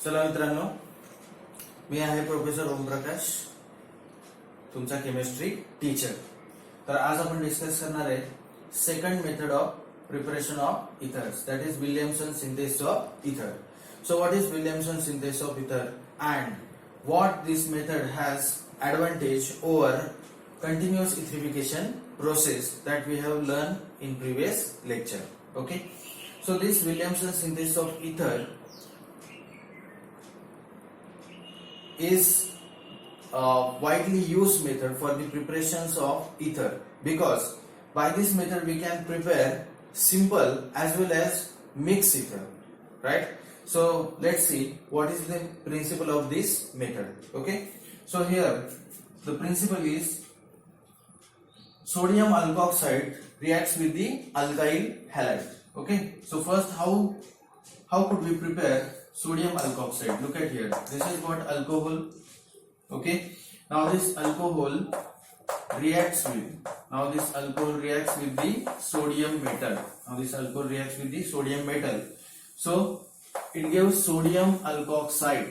चला मित्रांनो, मी आहे प्रोफेसर ओमप्रकाश, तुमचा केमिस्ट्री टीचर. तर आज आपण डिस्कस करणार आहे second method of preparation of ethers, that is Williamson synthesis of ether. So what is Williamson synthesis of ether and what this method has advantage over continuous etherification process that we have learned in previous lecture. Okay, so this Williamson synthesis of ether is a widely used method for the preparations of ether, because by this method we can prepare simple as well as mixed ether, right? So let's see what is the principle of this method. Okay, so here the principle is sodium alkoxide reacts with the alkyl halide. Okay, so first how could we prepare sodium alkoxide? Look at here, this is what alcohol. Okay, now this alcohol reacts with the sodium metal. So it gives sodium alkoxide.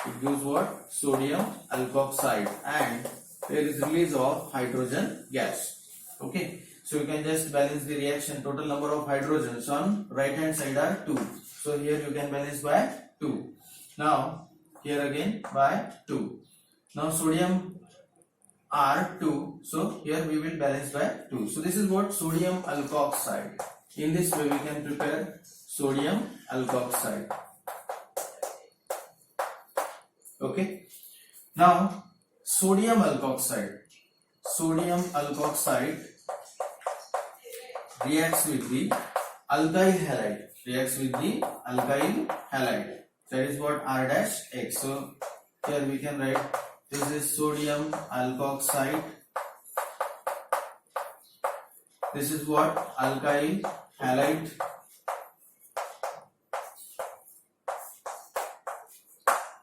It gives what? Sodium alkoxide, and there is release of hydrogen gas. Okay, so you can just balance the reaction. Total number of hydrogens on right hand side are 2. So here you can balance by 2. Now here again by 2. Now sodium R2, so here we will balance by 2. So this is what sodium alkoxide. In this way we can prepare sodium alkoxide. Okay, now sodium alkoxide reacts with the alkyl halide. That is what R-X. So here we can write this is sodium alkoxide. This is what? Alkyl halide.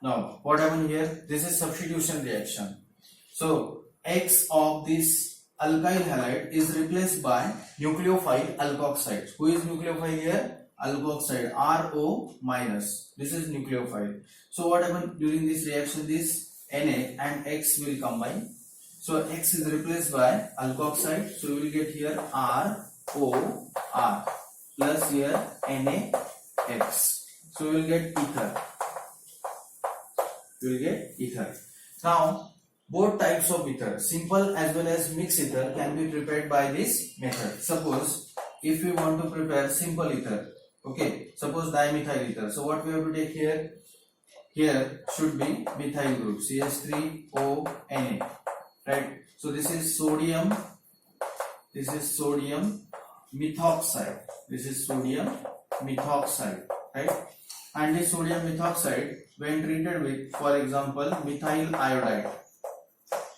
Now what happened here? This is substitution reaction. So X of this alkyl halide is replaced by nucleophile alkoxide. Who is nucleophile here? Alkoxide, RO minus. This is nucleophile. So what happened during this reaction? This Na and X will combine. So X is replaced by alkoxide. So we will get here ROR plus here NaX. So we will get ether. Now both types of ether, simple as well as mixed ether, can be prepared by this method. Suppose if we want to prepare simple ether, okay, suppose dimethyl ether. So what we have to take here? Here should be methyl group, CH3ONa, right? So this is sodium methoxide, right? And this sodium methoxide, when treated with, for example, methyl iodide,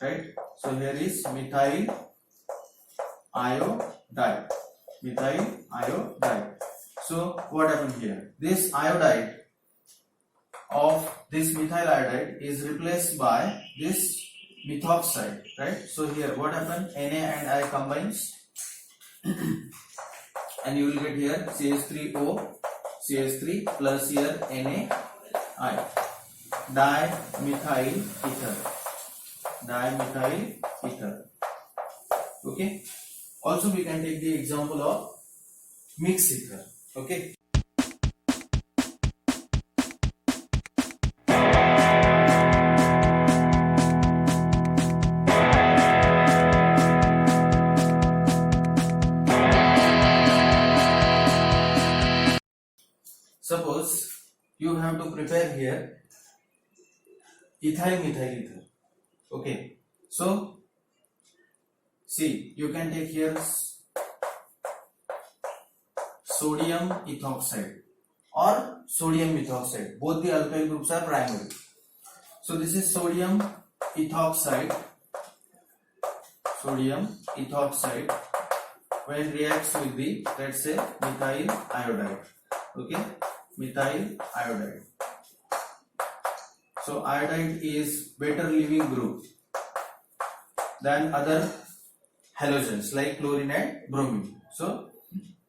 right? So here is methyl iodide. So what happened here? This iodide of this methyl iodide is replaced by this methoxide, right? So here what happened? Na and I combines and you will get here CH3 plus here NaI, dimethyl ether. Okay, also we can take the example of mixed ether. Okay, suppose you have to prepare here ethyl methyl ether. Okay, so see, you can take here sodium ethoxide or sodium methoxide. Both the alkyl groups are primary. So this is sodium ethoxide when reacts with the, let's say, methyl iodide. Okay, methyl iodide. So iodide is better leaving group than other halogens like chlorine and bromine. So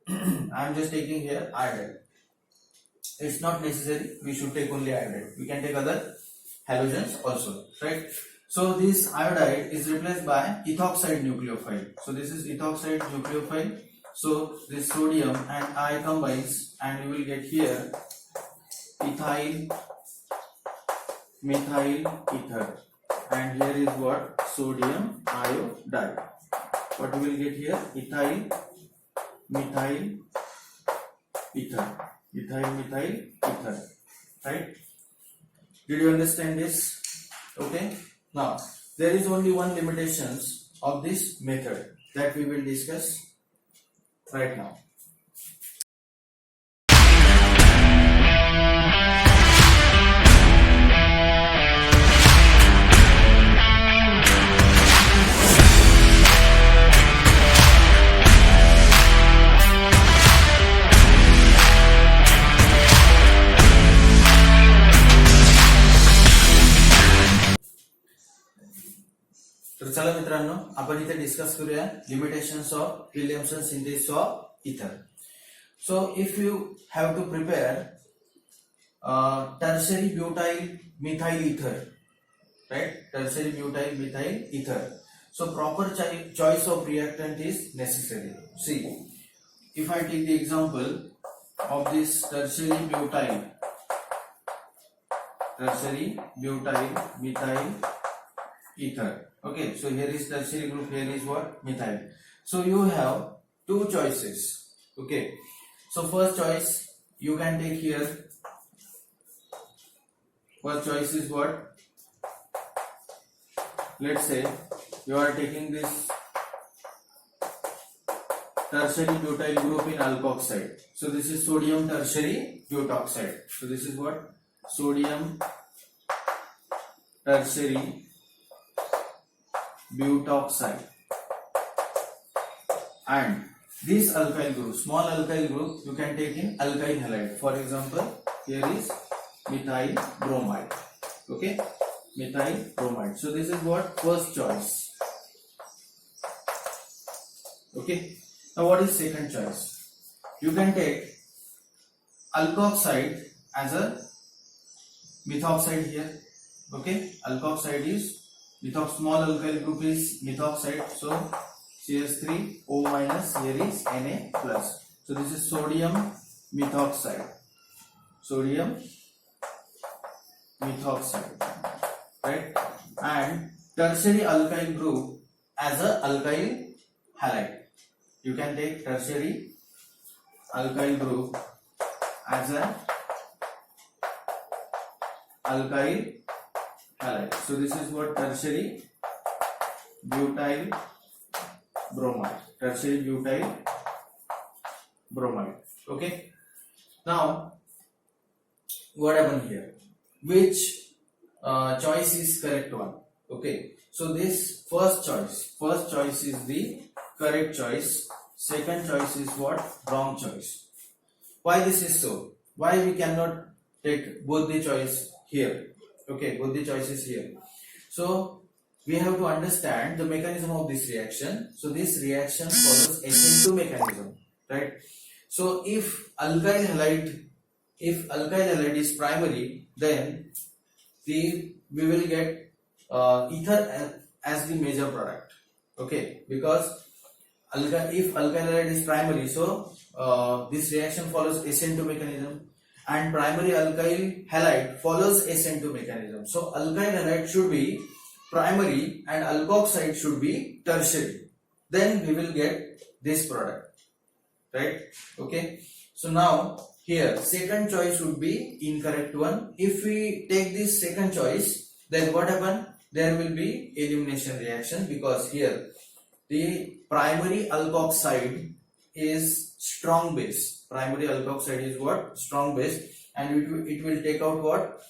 I am just taking here iodide. it's not necessary we should take only iodide, we can take other halogens also, right? So this iodide is replaced by ethoxide nucleophile. So this is ethoxide nucleophile. So this sodium and I combines and you will get here ethyl methyl ether, and here is what? Sodium iodide. What you will get here? Ethyl methyl ether, ethyl methyl ether, right? Did you understand this? Okay. Now there is only one limitations of this method that we will discuss right now. तर चला मित्रांनो, आपण इथे discuss करूया limitations of Williamson synthesis of ether. So if you have to prepare tertiary butyl methyl ether, right? Tertiary butyl methyl ether. So proper choice of reactant is necessary. See, if I take the example of this tertiary butyl methyl ether. Okay, so here is tertiary group, here is what? Methyl. So you have two choices. Okay, so first choice you can take here. First choice is what? Let's say you are taking this tertiary butyl group in alkoxide. So this is sodium tertiary butoxide. So this is what? Sodium tertiary butoxide, and this alkyl group, small alkyl group, you can take in alkyl halide. For example, here is methyl bromide. Okay, methyl bromide. So this is what? First choice. Okay, now what is second choice? You can take alkoxide as a methoxide here. Okay, alkoxide is small alkyl group is methoxide, so CH3O minus, here is Na plus. So this is sodium methoxide, right? And tertiary alkyl group as a alkyl halide. You can take tertiary alkyl group as a alkyl halide. So this is what? Tertiary butyl bromide. Tertiary butyl bromide. Okay. Now, what happened here? Which choice is correct one? Okay. So this first choice is the correct choice. Second choice is what? Wrong choice. Why this is so? Why we cannot take both the choice here? Okay, both the choices here. So we have to understand the mechanism of this reaction. So this reaction follows SN2 mechanism, right? So if alkyl halide is primary, then we will get ether as the major product. Okay, because if alkyl halide is primary, so this reaction follows SN2 mechanism. And primary alkyl halide follows SN2 mechanism. So alkyl halide should be primary and alkoxide should be tertiary. Then we will get this product, right? Okay. So now here second choice would be incorrect one. If we take this second choice, then what happen? There will be elimination reaction, because here the primary alkoxide is strong base. Primary alkoxide is what? Strong base, and it will take out what?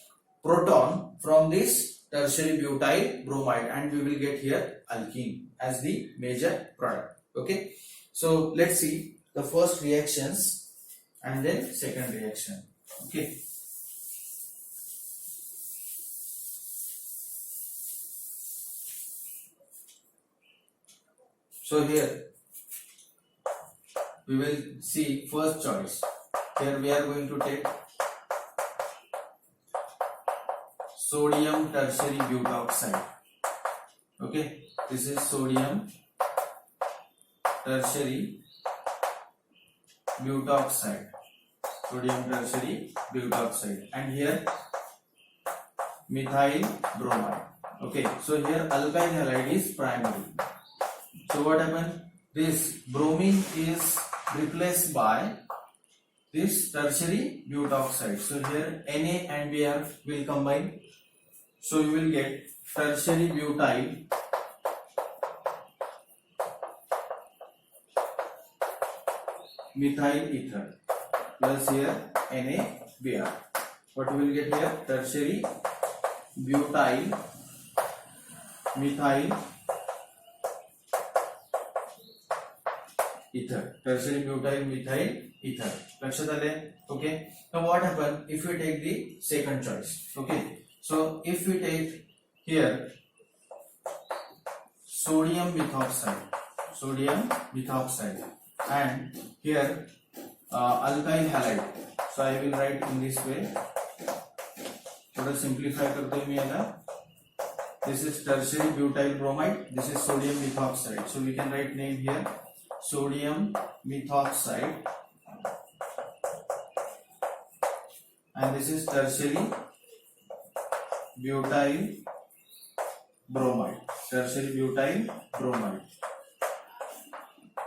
Proton from this tertiary butyl bromide, and we will get here alkene as the major product. Okay, so let's see the first reactions and then second reaction. Okay, so here we will see first choice. Here we are going to take sodium tertiary butoxide. Okay, this is sodium tertiary butoxide, sodium tertiary butoxide, and here methyl bromide. Okay, so here alkyl halide is primary. So what happened? This bromine is replaced by this tertiary butoxide. So here Na and Br will combine. So you will get tertiary butyl methyl ether plus here NaBr. What you will get here? Tertiary butyl methyl ether. Tertiary butyl methyl ether. लक्षात आले? Okay. Now what happen if we take the second choice? Okay. So if we take here sodium methoxide, and here alkyl halide. So I will write in this way. थोड़ा simplify करते हैं मैं This is tertiary butyl bromide. This is sodium methoxide. So we can write name here sodium methoxide, and this is tertiary butyl bromide.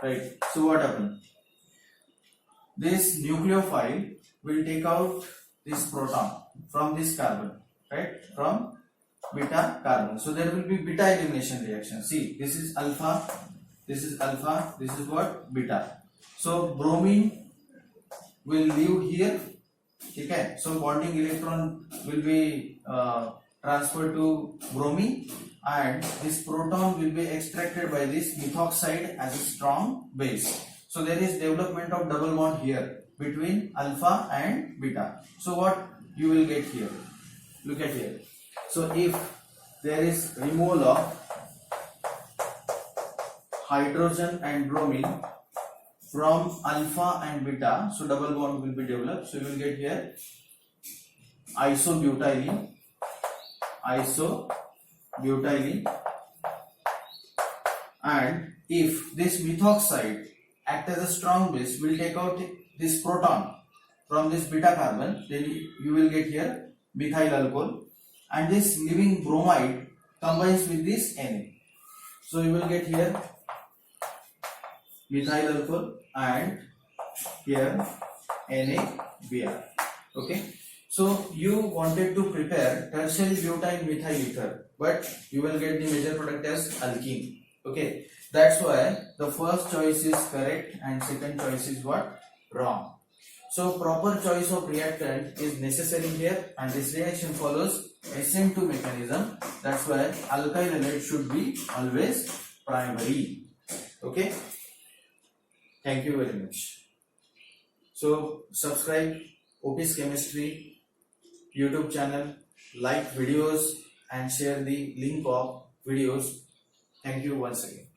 Right. So what happened? This nucleophile will take out this proton from this carbon, right? From beta carbon. So there will be beta elimination reaction. See, this is alpha, this is what? Beta. So bromine will leave here. Okay. So bonding electron will be transferred to bromine, and this proton will be extracted by this methoxide as a strong base. So there is development of double bond here between alpha and beta. So what you will get here? Look at here. So if there is removal of hydrogen and bromine from alpha and beta, so double bond will be developed. So you will get here isobutylene, and if this methoxide act as a strong base, will take out this proton from this beta carbon, then you will get here methyl alcohol, and this leaving bromide combines with this Na. So you will get here methyl alcohol and here NaBr. Okay. So you wanted to prepare tertiary butyl methyl ether, but you will get the major product as alkene. Okay. That's why the first choice is correct and second choice is what? Wrong. So proper choice of reactant is necessary here, and this reaction follows SN2 mechanism. That's why alkyl halide should be always primary. Okay. Thank you very much. So subscribe Opis Chemistry YouTube channel, like videos and share the link of videos. Thank you once again.